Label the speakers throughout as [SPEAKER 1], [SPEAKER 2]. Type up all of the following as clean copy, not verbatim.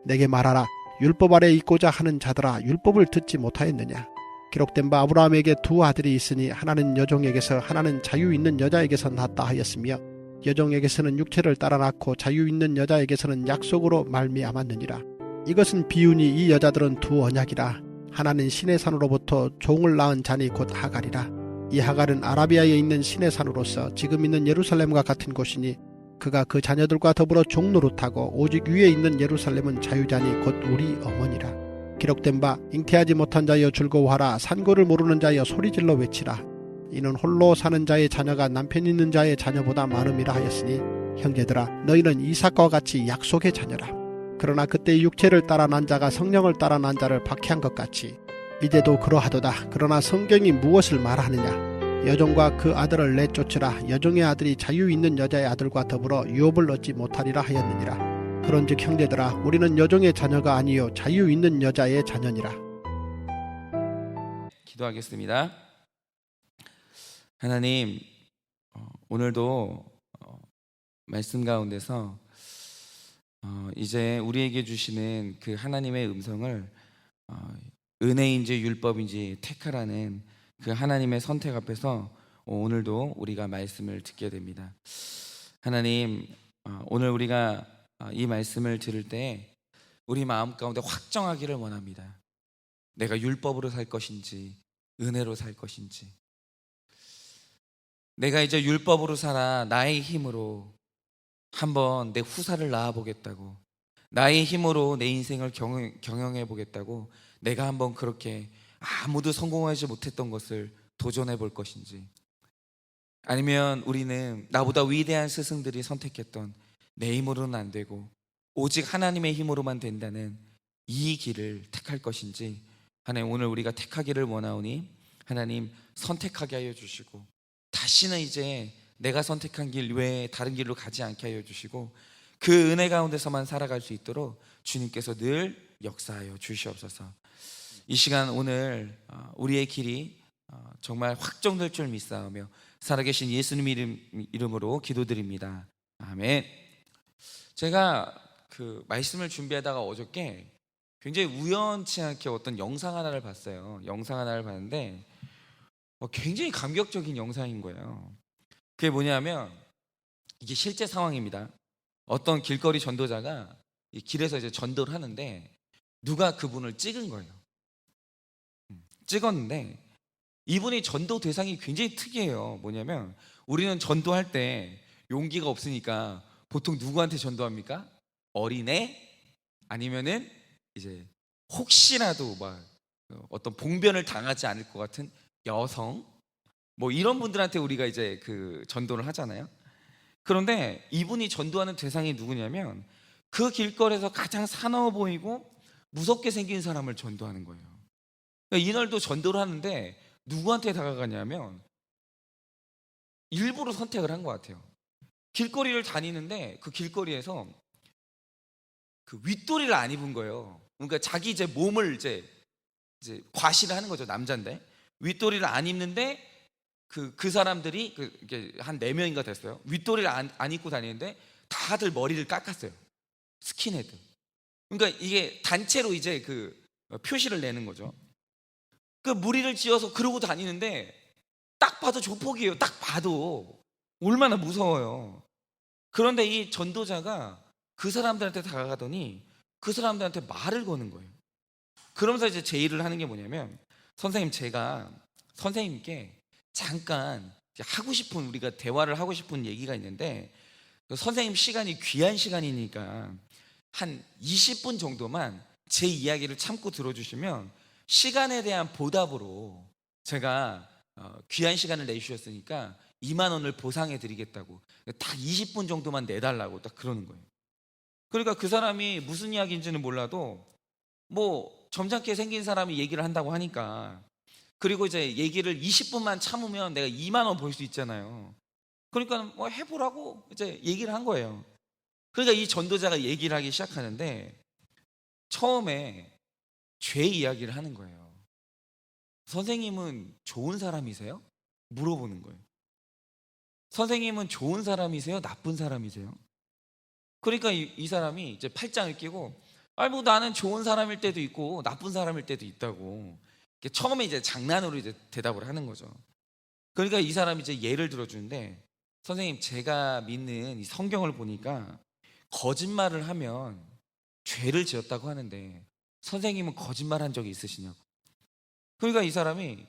[SPEAKER 1] 내게 말하라. 율법 아래 있고자 하는 자들아, 율법을 듣지 못하였느냐? 기록된 바 아브라함에게 두 아들이 있으니 하나는 여종에게서 하나는 자유 있는 여자에게서 낳았다 하였으며 여종에게서는 육체를 따라 낳고 자유 있는 여자에게서는 약속으로 말미암았느니라. 이것은 비유니 이 여자들은 두 언약이라. 하나는 시내 산으로부터 종을 낳은 자니 곧 하갈이라. 이 하갈은 아라비아에 있는 시내 산으로서 지금 있는 예루살렘과 같은 곳이니 그가 그 자녀들과 더불어 종노릇하고 오직 위에 있는 예루살렘은 자유자니 곧 우리 어머니라. 기록된 바 잉태하지 못한 자여 즐거워하라. 산고를 모르는 자여 소리질러 외치라. 이는 홀로 사는 자의 자녀가 남편 있는 자의 자녀보다 많음이라 하였으니 형제들아, 너희는 이삭과 같이 약속의 자녀라. 그러나 그때 육체를 따라 난 자가 성령을 따라 난 자를 박해한 것 같이 이제도 그러하도다. 그러나 성경이 무엇을 말하느냐? 여종과 그 아들을 내쫓으라. 여종의 아들이 자유 있는 여자의 아들과 더불어 유업을 얻지 못하리라 하였느니라. 그런즉 형제들아, 우리는 여종의 자녀가 아니요 자유 있는 여자의 자녀니라.
[SPEAKER 2] 기도하겠습니다. 하나님, 오늘도 말씀 가운데서 이제 우리에게 주시는 그 하나님의 음성을 은혜인지 율법인지 택하라는 그 하나님의 선택 앞에서 오늘도 우리가 말씀을 듣게 됩니다. 하나님, 오늘 우리가 이 말씀을 들을 때 우리 마음 가운데 확정하기를 원합니다. 내가 율법으로 살 것인지 은혜로 살 것인지. 내가 이제 율법으로 살아 나의 힘으로 한번 내 후사를 낳아보겠다고, 나의 힘으로 내 인생을 경영해보겠다고 내가 한번 그렇게 아무도 성공하지 못했던 것을 도전해 볼 것인지, 아니면 우리는 나보다 위대한 스승들이 선택했던 내 힘으로는 안 되고 오직 하나님의 힘으로만 된다는 이 길을 택할 것인지, 하나님 오늘 우리가 택하기를 원하오니 하나님 선택하게 하여 주시고 다시는 이제 내가 선택한 길 외에 다른 길로 가지 않게 하여 주시고 그 은혜 가운데서만 살아갈 수 있도록 주님께서 늘 역사하여 주시옵소서. 이 시간 오늘 우리의 길이 정말 확정될 줄 믿사오며 살아계신 예수님 이름으로 기도드립니다. 아멘. 제가 그 말씀을 준비하다가 어저께 굉장히 우연치 않게 어떤 영상 하나를 봤어요. 영상 하나를 봤는데 굉장히 감격적인 영상인 거예요. 그게 뭐냐면 이게 실제 상황입니다. 어떤 길거리 전도자가 이 길에서 이제 전도를 하는데 누가 그분을 찍은 거예요. 찍었는데 이분이 전도 대상이 굉장히 특이해요. 뭐냐면 우리는 전도할 때 용기가 없으니까 보통 누구한테 전도합니까? 어린애 아니면은 이제 혹시라도 막 어떤 봉변을 당하지 않을 것 같은 여성, 뭐 이런 분들한테 우리가 이제 그 전도를 하잖아요. 그런데 이분이 전도하는 대상이 누구냐면 그 길거리에서 가장 사나워 보이고 무섭게 생긴 사람을 전도하는 거예요. 그러니까 이날도 전도를 하는데 누구한테 다가가냐면 일부러 선택을 한 것 같아요. 길거리를 다니는데 그 길거리에서 그 윗도리를 안 입은 거예요. 그러니까 자기 이제 몸을 이제 과시를 하는 거죠. 남자인데 윗도리를 안 입는데 그 사람들이 이게 한 4명인가 됐어요. 윗도리를 안 입고 다니는데 다들 머리를 깎았어요. 스킨헤드. 그러니까 이게 단체로 이제 그 표시를 내는 거죠. 그 무리를 지어서 그러고 다니는데 딱 봐도 조폭이에요. 딱 봐도 얼마나 무서워요. 그런데 이 전도자가 그 사람들한테 다가가더니 그 사람들한테 말을 거는 거예요. 그러면서 이제 제의를 하는 게 뭐냐면, 선생님, 제가 선생님께 잠깐 하고 싶은, 우리가 대화를 하고 싶은 얘기가 있는데 선생님 시간이 귀한 시간이니까 한 20분 정도만 제 이야기를 참고 들어주시면 시간에 대한 보답으로 제가 귀한 시간을 내주셨으니까 2만 원을 보상해 드리겠다고, 딱 20분 정도만 내달라고 딱 그러는 거예요. 그러니까 그 사람이 무슨 이야기인지는 몰라도 뭐 점잖게 생긴 사람이 얘기를 한다고 하니까, 그리고 이제 얘기를 20분만 참으면 내가 2만 원 벌 수 있잖아요. 그러니까 뭐 해보라고 이제 얘기를 한 거예요. 그러니까 이 전도자가 얘기를 하기 시작하는데 처음에 죄 이야기를 하는 거예요. 선생님은 좋은 사람이세요? 물어보는 거예요. 선생님은 좋은 사람이세요? 나쁜 사람이세요? 그러니까 이 사람이 이제 팔짱을 끼고 아니 뭐 나는 좋은 사람일 때도 있고 나쁜 사람일 때도 있다고. 이렇게 처음에 이제 장난으로 이제 대답을 하는 거죠. 그러니까 이 사람이 이제 예를 들어주는데, 선생님 제가 믿는 이 성경을 보니까 거짓말을 하면 죄를 지었다고 하는데 선생님은 거짓말한 적이 있으시냐고. 그러니까 이 사람이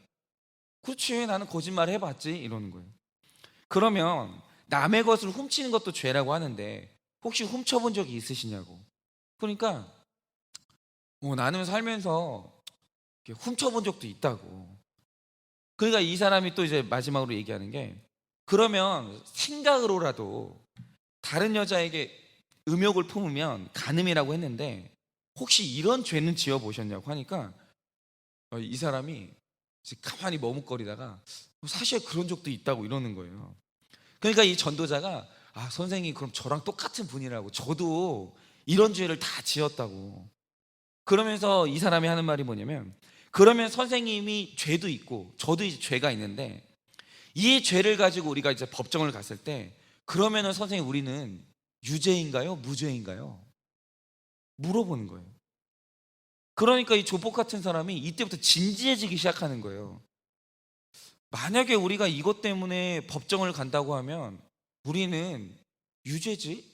[SPEAKER 2] 그렇지 나는 거짓말 해봤지 이러는 거예요. 그러면 남의 것을 훔치는 것도 죄라고 하는데 혹시 훔쳐본 적이 있으시냐고. 그러니까 나는 살면서 이렇게 훔쳐본 적도 있다고. 그러니까 이 사람이 또 이제 마지막으로 얘기하는 게, 그러면 생각으로라도 다른 여자에게 음욕을 품으면 간음이라고 했는데 혹시 이런 죄는 지어보셨냐고 하니까 이 사람이 가만히 머뭇거리다가 사실 그런 적도 있다고 이러는 거예요. 그러니까 이 전도자가 선생님 그럼 저랑 똑같은 분이라고, 저도 이런 죄를 다 지었다고. 그러면서 이 사람이 하는 말이 뭐냐면, 그러면 선생님이 죄도 있고 저도 이제 죄가 있는데 이 죄를 가지고 우리가 이제 법정을 갔을 때 그러면은 선생님 우리는 유죄인가요? 무죄인가요? 물어보는 거예요. 그러니까 이 조폭 같은 사람이 이때부터 진지해지기 시작하는 거예요. 만약에 우리가 이것 때문에 법정을 간다고 하면 우리는 유죄지?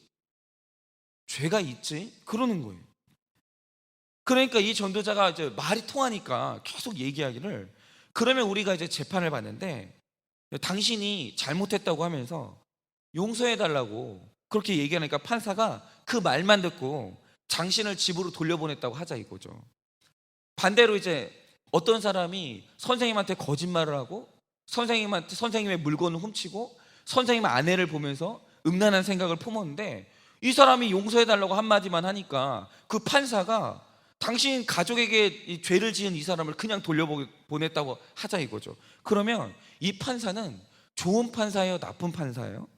[SPEAKER 2] 죄가 있지? 그러는 거예요. 그러니까 이 전도자가 이제 말이 통하니까 계속 얘기하기를, 그러면 우리가 이제 재판을 받는데 당신이 잘못했다고 하면서 용서해달라고 그렇게 얘기하니까 판사가 그 말만 듣고 당신을 집으로 돌려보냈다고 하자 이거죠. 반대로 이제 어떤 사람이 선생님한테 거짓말을 하고 선생님의 물건을 훔치고 선생님 아내를 보면서 음란한 생각을 품었는데 이 사람이 용서해달라고 한마디만 하니까 그 판사가 당신 가족에게 이 죄를 지은 이 사람을 그냥 돌려보냈다고 하자 이거죠. 그러면 이 판사는 좋은 판사예요? 나쁜 판사예요?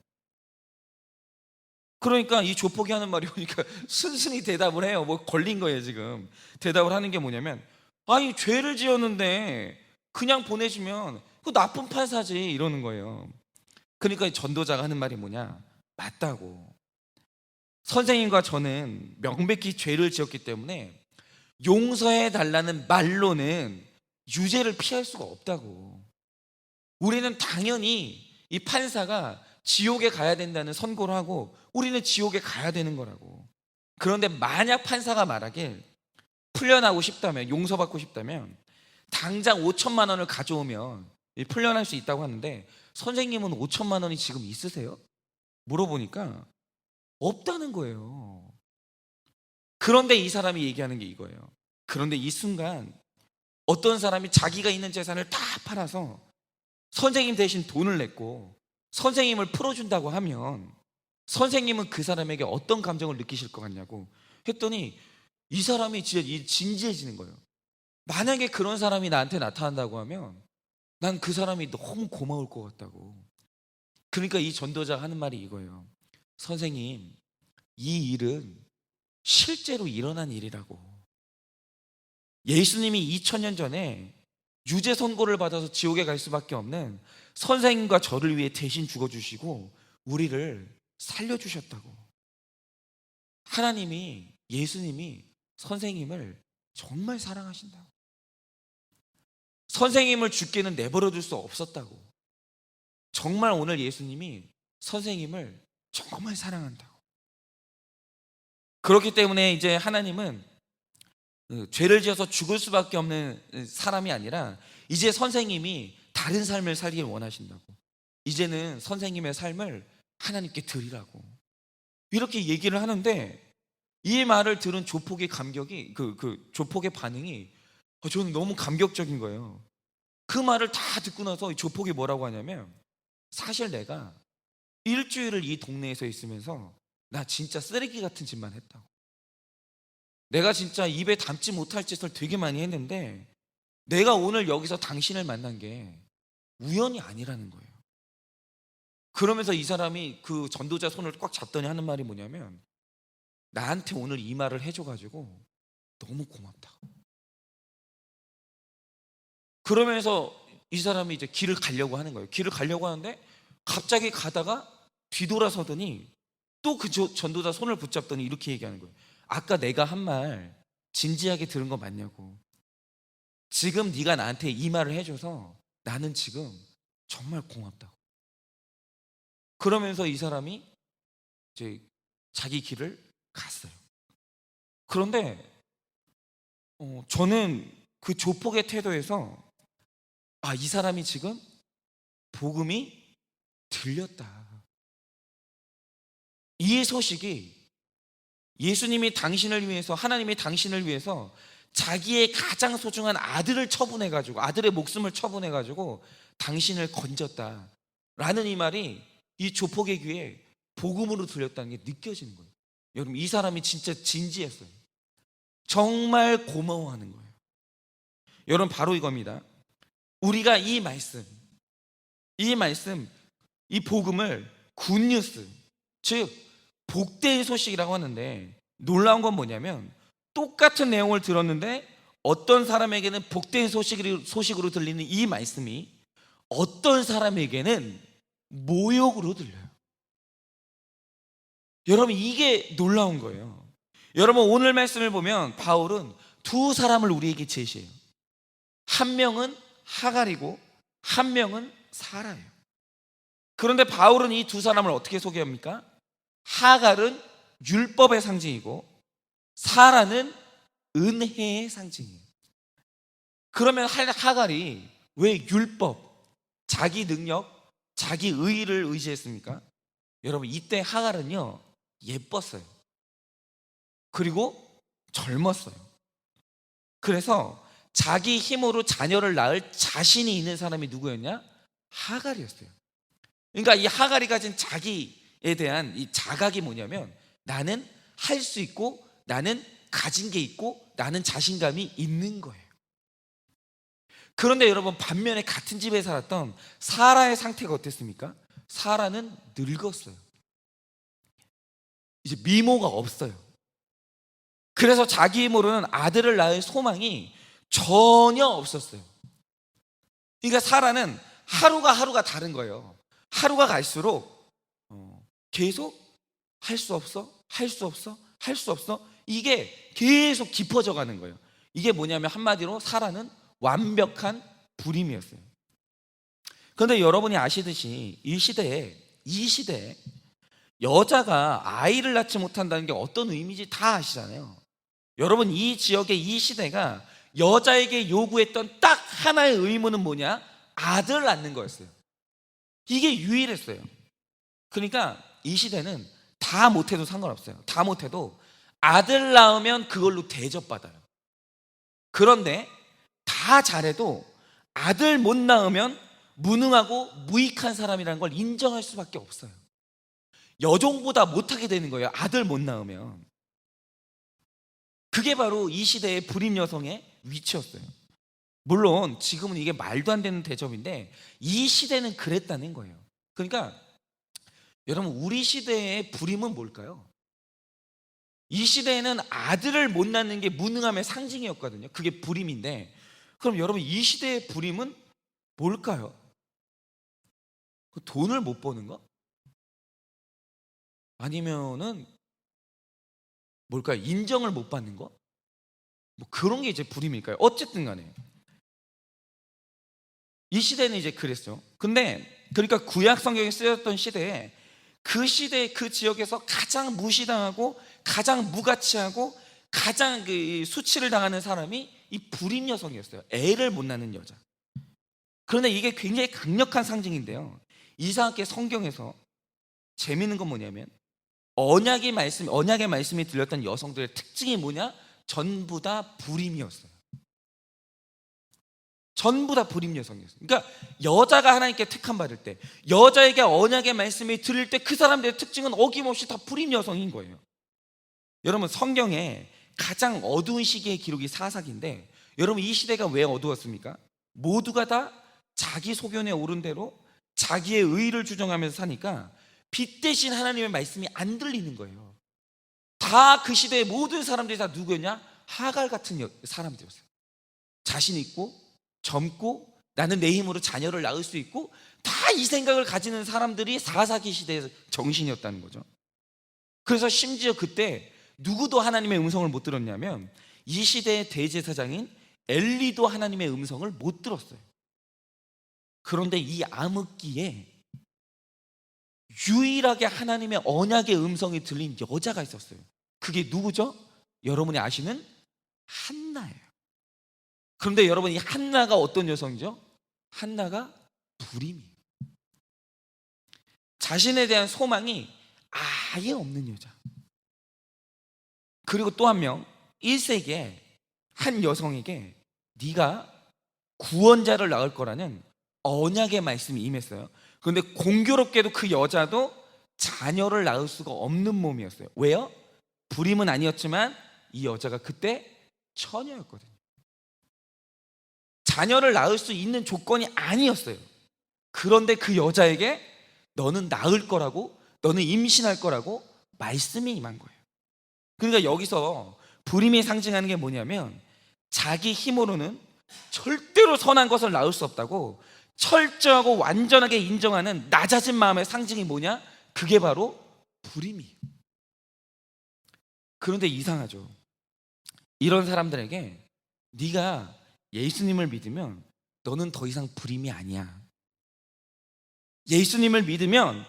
[SPEAKER 2] 그러니까 이 조폭이 하는 말이 오니까 순순히 대답을 해요. 뭐 걸린 거예요 지금. 대답을 하는 게 뭐냐면, 아니 죄를 지었는데 그냥 보내주면 그 나쁜 판사지 이러는 거예요. 그러니까 이 전도자가 하는 말이 뭐냐, 맞다고. 선생님과 저는 명백히 죄를 지었기 때문에 용서해 달라는 말로는 유죄를 피할 수가 없다고. 우리는 당연히 이 판사가 지옥에 가야 된다는 선고를 하고 우리는 지옥에 가야 되는 거라고. 그런데 만약 판사가 말하길 풀려나고 싶다면, 용서받고 싶다면 당장 5천만 원을 가져오면 풀려날 수 있다고 하는데 선생님은 5천만 원이 지금 있으세요? 물어보니까 없다는 거예요. 그런데 이 사람이 얘기하는 게 이거예요. 그런데 이 순간 어떤 사람이 자기가 있는 재산을 다 팔아서 선생님 대신 돈을 냈고 선생님을 풀어준다고 하면 선생님은 그 사람에게 어떤 감정을 느끼실 것 같냐고 했더니 이 사람이 진짜 진지해지는 거예요. 만약에 그런 사람이 나한테 나타난다고 하면 난 그 사람이 너무 고마울 것 같다고. 그러니까 이 전도자가 하는 말이 이거예요. 선생님, 이 일은 실제로 일어난 일이라고. 예수님이 2000년 전에 유죄 선고를 받아서 지옥에 갈 수밖에 없는 선생님과 저를 위해 대신 죽어주시고 우리를 살려주셨다고. 하나님이, 예수님이 선생님을 정말 사랑하신다고. 선생님을 죽게는 내버려 둘 수 없었다고. 정말 오늘 예수님이 선생님을 정말 사랑한다고. 그렇기 때문에 이제 하나님은 죄를 지어서 죽을 수밖에 없는 사람이 아니라 이제 선생님이 다른 삶을 살길 원하신다고. 이제는 선생님의 삶을 하나님께 드리라고. 이렇게 얘기를 하는데 이 말을 들은 조폭의 감격이, 그 조폭의 반응이 저는 너무 감격적인 거예요. 그 말을 다 듣고 나서 이 조폭이 뭐라고 하냐면, 사실 내가 일주일을 이 동네에서 있으면서 나 진짜 쓰레기 같은 짓만 했다고. 내가 진짜 입에 담지 못할 짓을 되게 많이 했는데 내가 오늘 여기서 당신을 만난 게 우연이 아니라는 거예요. 그러면서 이 사람이 그 전도자 손을 꽉 잡더니 하는 말이 뭐냐면, 나한테 오늘 이 말을 해줘가지고 너무 고맙다고. 그러면서 이 사람이 이제 길을 가려고 하는 거예요. 길을 가려고 하는데 갑자기 가다가 뒤돌아서더니 또 그 전도자 손을 붙잡더니 이렇게 얘기하는 거예요. 아까 내가 한 말 진지하게 들은 거 맞냐고. 지금 네가 나한테 이 말을 해줘서 나는 지금 정말 고맙다고. 그러면서 이 사람이 이제 자기 길을 갔어요. 그런데 저는 그 조폭의 태도에서 이 사람이 지금 복음이 들렸다. 이 소식이 예수님이 당신을 위해서, 하나님이 당신을 위해서 자기의 가장 소중한 아들을 처분해가지고, 아들의 목숨을 처분해가지고 당신을 건졌다라는 이 말이 이 조폭의 귀에 복음으로 들렸다는 게 느껴지는 거예요. 여러분, 이 사람이 진짜 진지했어요. 정말 고마워하는 거예요. 여러분, 바로 이겁니다. 우리가 이 말씀, 이 복음을 굿뉴스, 즉 복된 소식이라고 하는데, 놀라운 건 뭐냐면 똑같은 내용을 들었는데 어떤 사람에게는 복된 소식으로 들리는 이 말씀이 어떤 사람에게는 모욕으로 들려요. 여러분, 이게 놀라운 거예요. 여러분, 오늘 말씀을 보면 바울은 두 사람을 우리에게 제시해요. 한 명은 하갈이고 한 명은 사라예요. 그런데 바울은 이 두 사람을 어떻게 소개합니까? 하갈은 율법의 상징이고 사라는 은혜의 상징이에요. 그러면 하갈이 왜 율법, 자기 능력, 자기 의의를 의지했습니까? 여러분, 이때 하갈은요 예뻤어요. 그리고 젊었어요. 그래서 자기 힘으로 자녀를 낳을 자신이 있는 사람이 누구였냐? 하갈이었어요. 그러니까 이 하갈이 가진 자기에 대한 이 자각이 뭐냐면, 나는 할 수 있고, 나는 가진 게 있고, 나는 자신감이 있는 거예요. 그런데 여러분, 반면에 같은 집에 살았던 사라의 상태가 어땠습니까? 사라는 늙었어요. 이제 미모가 없어요. 그래서 자기 힘으로는 아들을 낳을 소망이 전혀 없었어요. 그러니까 사라는 하루가 다른 거예요. 하루가 갈수록 계속 할 수 없어, 할 수 없어, 할 수 없어, 이게 계속 깊어져 가는 거예요. 이게 뭐냐면 한마디로 사라는 완벽한 불임이었어요. 그런데 여러분이 아시듯이 이 시대에 여자가 아이를 낳지 못한다는 게 어떤 의미인지 다 아시잖아요. 여러분, 이 지역의 이 시대가 여자에게 요구했던 딱 하나의 의무는 뭐냐? 아들 낳는 거였어요. 이게 유일했어요. 그러니까 이 시대는 다 못해도 상관없어요. 다 못해도 아들 낳으면 그걸로 대접받아요. 그런데 다 잘해도 아들 못 낳으면 무능하고 무익한 사람이라는 걸 인정할 수밖에 없어요. 여종보다 못하게 되는 거예요, 아들 못 낳으면. 그게 바로 이 시대의 불임 여성의 위치였어요. 물론 지금은 이게 말도 안 되는 대접인데 이 시대는 그랬다는 거예요. 그러니까 여러분, 우리 시대의 불임은 뭘까요? 이 시대에는 아들을 못 낳는 게 무능함의 상징이었거든요. 그게 불임인데, 그럼 여러분, 이 시대의 불임은 뭘까요? 돈을 못 버는 거? 아니면은 뭘까요? 인정을 못 받는 거? 뭐 그런 게 이제 불임일까요? 어쨌든 간에 이 시대는 이제 그랬어요. 근데 그러니까 구약 성경에 쓰였던 시대에, 그 시대 그 지역에서 가장 무시당하고 가장 무가치하고 가장 그 수치를 당하는 사람이 이 불임 여성이었어요. 애를 못 낳는 여자. 그런데 이게 굉장히 강력한 상징인데요, 이상하게 성경에서 재미있는 건 뭐냐면 언약의 말씀이 들렸던 여성들의 특징이 뭐냐? 전부 다 불임이었어요. 전부 다 불임 여성이었어요. 그러니까 여자가 하나님께 택함 받을 때, 여자에게 언약의 말씀이 들릴 때 그 사람들의 특징은 어김없이 다 불임 여성인 거예요. 여러분, 성경에 가장 어두운 시기의 기록이 사사기인데, 여러분, 이 시대가 왜 어두웠습니까? 모두가 다 자기 소견에 오른 대로 자기의 의의를 주장하면서 사니까 빛 대신 하나님의 말씀이 안 들리는 거예요. 다 그 시대의 모든 사람들이 다 누구였냐? 하갈 같은 사람들이었어요. 자신 있고 젊고 나는 내 힘으로 자녀를 낳을 수 있고, 다 이 생각을 가지는 사람들이 사사기 시대의 정신이었다는 거죠. 그래서 심지어 그때 누구도 하나님의 음성을 못 들었냐면 이 시대의 대제사장인 엘리도 하나님의 음성을 못 들었어요. 그런데 이 암흑기에 유일하게 하나님의 언약의 음성이 들린 여자가 있었어요. 그게 누구죠? 여러분이 아시는 한나예요. 그런데 여러분, 이 한나가 어떤 여성이죠? 한나가 불임이에요. 자신에 대한 소망이 아예 없는 여자. 그리고 또 한 명, 1세기에 한 여성에게 네가 구원자를 낳을 거라는 언약의 말씀이 임했어요. 그런데 공교롭게도 그 여자도 자녀를 낳을 수가 없는 몸이었어요. 왜요? 불임은 아니었지만 이 여자가 그때 처녀였거든요. 자녀를 낳을 수 있는 조건이 아니었어요. 그런데 그 여자에게 너는 낳을 거라고, 너는 임신할 거라고 말씀이 임한 거예요. 그러니까 여기서 불임이 상징하는 게 뭐냐면 자기 힘으로는 절대로 선한 것을 낳을 수 없다고 철저하고 완전하게 인정하는 낮아진 마음의 상징이 뭐냐? 그게 바로 불임이에요. 그런데 이상하죠. 이런 사람들에게 네가 예수님을 믿으면 너는 더 이상 불임이 아니야. 예수님을 믿으면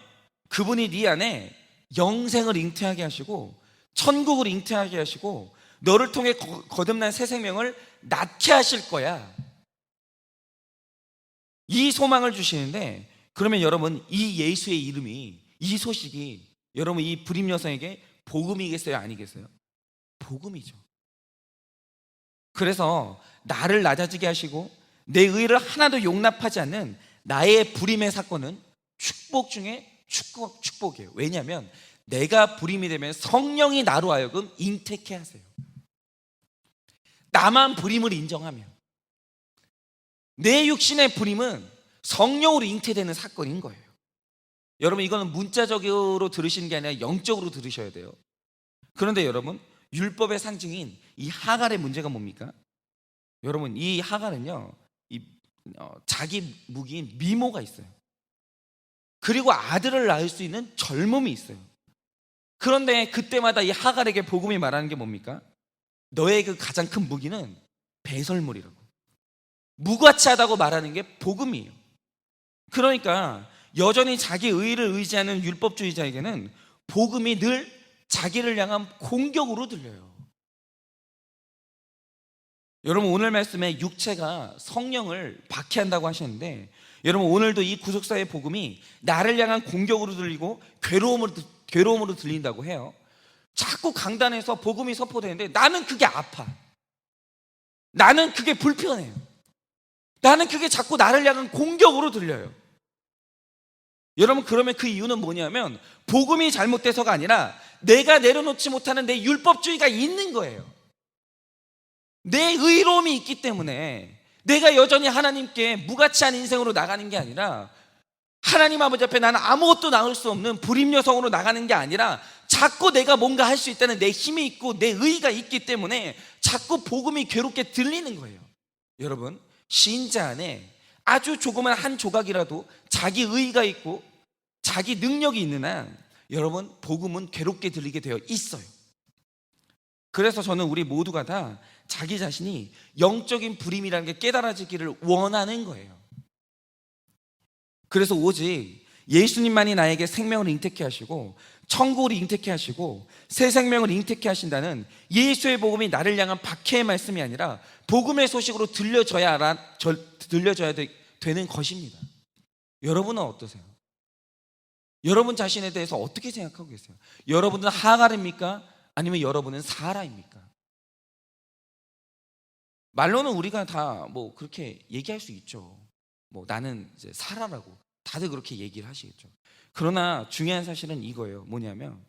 [SPEAKER 2] 그분이 네 안에 영생을 잉태하게 하시고 천국을 잉태하게 하시고 너를 통해 거듭난 새 생명을 낳게 하실 거야. 이 소망을 주시는데, 그러면 여러분, 이 예수의 이름이, 이 소식이 여러분 이 불임 여성에게 복음이겠어요, 아니겠어요? 복음이죠. 그래서 나를 낮아지게 하시고 내 의를 하나도 용납하지 않는 나의 불임의 사건은 축복 중에 축복이에요. 왜냐하면 내가 불임이 되면 성령이 나로 하여금 잉태케 하세요. 나만 불임을 인정하면, 내 육신의 불임은 성령으로 잉태되는 사건인 거예요. 여러분, 이거는 문자적으로 들으시는 게 아니라 영적으로 들으셔야 돼요. 그런데 여러분, 율법의 상징인 이 하갈의 문제가 뭡니까? 여러분, 이 하갈은요, 자기 무기인 미모가 있어요. 그리고 아들을 낳을 수 있는 젊음이 있어요. 그런데 그때마다 이 하갈에게 복음이 말하는 게 뭡니까? 너의 그 가장 큰 무기는 배설물이라고, 무가치하다고 말하는 게 복음이에요. 그러니까 여전히 자기 의를 의지하는 율법주의자에게는 복음이 늘 자기를 향한 공격으로 들려요. 여러분, 오늘 말씀에 육체가 성령을 박해한다고 하셨는데, 여러분 오늘도 이 구속사의 복음이 나를 향한 공격으로 들리고 괴로움으로 들린다고 해요. 자꾸 강단에서 복음이 선포되는데 나는 그게 아파. 나는 그게 불편해요. 나는 그게 자꾸 나를 향한 공격으로 들려요. 여러분, 그러면 그 이유는 뭐냐면 복음이 잘못돼서가 아니라 내가 내려놓지 못하는 내 율법주의가 있는 거예요. 내 의로움이 있기 때문에 내가 여전히 하나님께 무가치한 인생으로 나가는 게 아니라, 하나님 아버지 앞에 나는 아무것도 나올 수 없는 불임 여성으로 나가는 게 아니라 자꾸 내가 뭔가 할 수 있다는 내 힘이 있고 내 의의가 있기 때문에 자꾸 복음이 괴롭게 들리는 거예요. 여러분, 신자 안에 아주 조그만 한 조각이라도 자기 의의가 있고 자기 능력이 있는 한 여러분 복음은 괴롭게 들리게 되어 있어요. 그래서 저는 우리 모두가 다 자기 자신이 영적인 불임이라는 게 깨달아지기를 원하는 거예요. 그래서 오직 예수님만이 나에게 생명을 잉태케 하시고 천국을 ing태케 하시고 새 생명을 잉태케 하신다는 예수의 복음이 나를 향한 박해의 말씀이 아니라 복음의 소식으로 들려져야 되는 것입니다. 여러분은 어떠세요? 여러분 자신에 대해서 어떻게 생각하고 계세요? 여러분은 하갈입니까? 아니면 여러분은 사라입니까? 말로는 우리가 다 뭐 그렇게 얘기할 수 있죠. 뭐 나는 이제 사라라고 다들 그렇게 얘기를 하시겠죠. 그러나 중요한 사실은 이거예요. 뭐냐면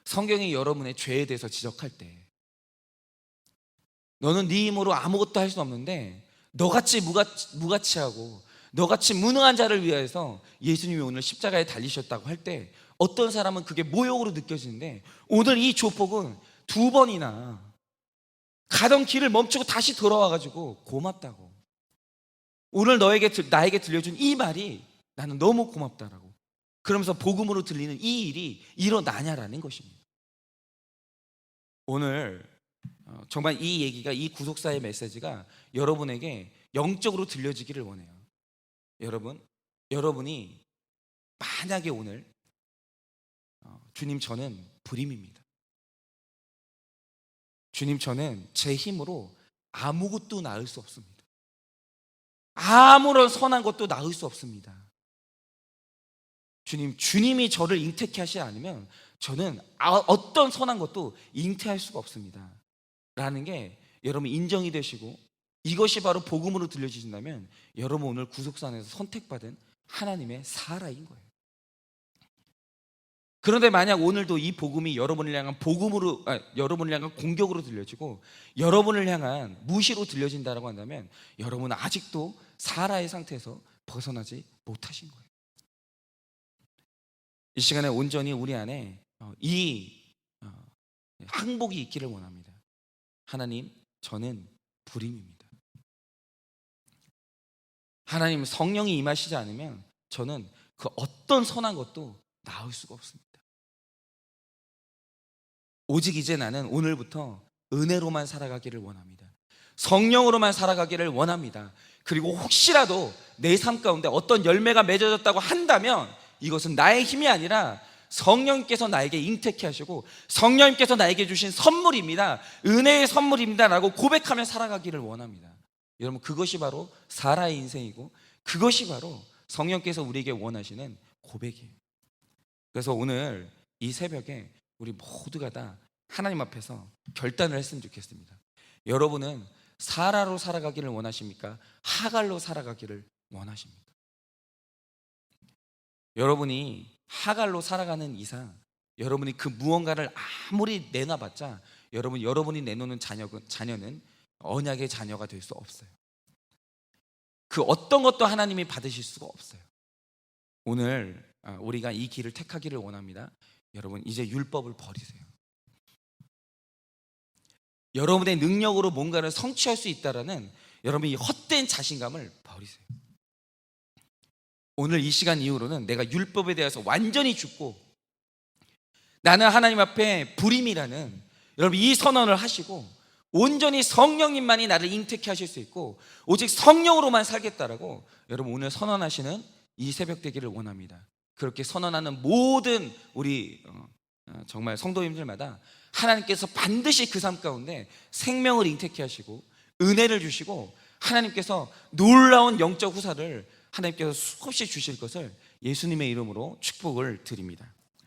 [SPEAKER 2] 성경이 여러분의 죄에 대해서 지적할 때 너는 네 힘으로 아무것도 할 수 없는데 너같이 무가치하고 너같이 무능한 자를 위하여서 예수님이 오늘 십자가에 달리셨다고 할 때 어떤 사람은 그게 모욕으로 느껴지는데, 오늘 이 조폭은 2번이나 가던 길을 멈추고 다시 돌아와가지고 고맙다고, 오늘 나에게 들려준 이 말이 나는 너무 고맙다라고, 그러면서 복음으로 들리는 이 일이 일어나냐라는 것입니다. 오늘 정말 이 얘기가, 이 구속사의 메시지가 여러분에게 영적으로 들려지기를 원해요. 여러분이 만약에 오늘 주님, 저는 불임입니다. 주님, 저는 제 힘으로 아무것도 낳을 수 없습니다. 아무런 선한 것도 낳을 수 없습니다. 주님이 저를 잉태케 하시지 않으면 저는 어떤 선한 것도 잉태할 수가 없습니다 라는 게 여러분 인정이 되시고, 이것이 바로 복음으로 들려지신다면 여러분 오늘 구속사 안에서 선택받은 하나님의 사라인 거예요. 그런데 만약 오늘도 이 복음이 여러분을 향한 여러분을 향한 공격으로 들려지고 여러분을 향한 무시로 들려진다고 한다면 여러분은 아직도 사라의 상태에서 벗어나지 못하신 거예요. 이 시간에 온전히 우리 안에 이 항복이 있기를 원합니다. 하나님, 저는 불임입니다. 하나님, 성령이 임하시지 않으면 저는 그 어떤 선한 것도 나올 수가 없습니다. 오직 이제 나는 오늘부터 은혜로만 살아가기를 원합니다. 성령으로만 살아가기를 원합니다. 그리고 혹시라도 내 삶 가운데 어떤 열매가 맺어졌다고 한다면 이것은 나의 힘이 아니라 성령님께서 나에게 잉태케 하시고 성령님께서 나에게 주신 선물입니다. 은혜의 선물입니다 라고 고백하며 살아가기를 원합니다. 여러분, 그것이 바로 사라의 인생이고 그것이 바로 성령께서 우리에게 원하시는 고백이에요. 그래서 오늘 이 새벽에 우리 모두가 다 하나님 앞에서 결단을 했으면 좋겠습니다. 여러분은 사라로 살아가기를 원하십니까? 하갈로 살아가기를 원하십니까? 여러분이 하갈로 살아가는 이상 여러분이 그 무언가를 아무리 내놔봤자 여러분이 내놓는 자녀는 언약의 자녀가 될 수 없어요. 그 어떤 것도 하나님이 받으실 수가 없어요. 오늘 우리가 이 길을 택하기를 원합니다. 여러분, 이제 율법을 버리세요. 여러분의 능력으로 뭔가를 성취할 수 있다라는 여러분이 헛된 자신감을 버리세요. 오늘 이 시간 이후로는 내가 율법에 대해서 완전히 죽고 나는 하나님 앞에 불임이라는 여러분 이 선언을 하시고 온전히 성령님만이 나를 잉태케 하실 수 있고 오직 성령으로만 살겠다라고 여러분 오늘 선언하시는 이 새벽 되기를 원합니다. 그렇게 선언하는 모든 우리 정말 성도님들마다 하나님께서 반드시 그 삶 가운데 생명을 잉태케 하시고 은혜를 주시고 하나님께서 놀라운 영적 후사를 하나님께서 수없이 주실 것을 예수님의 이름으로 축복을 드립니다.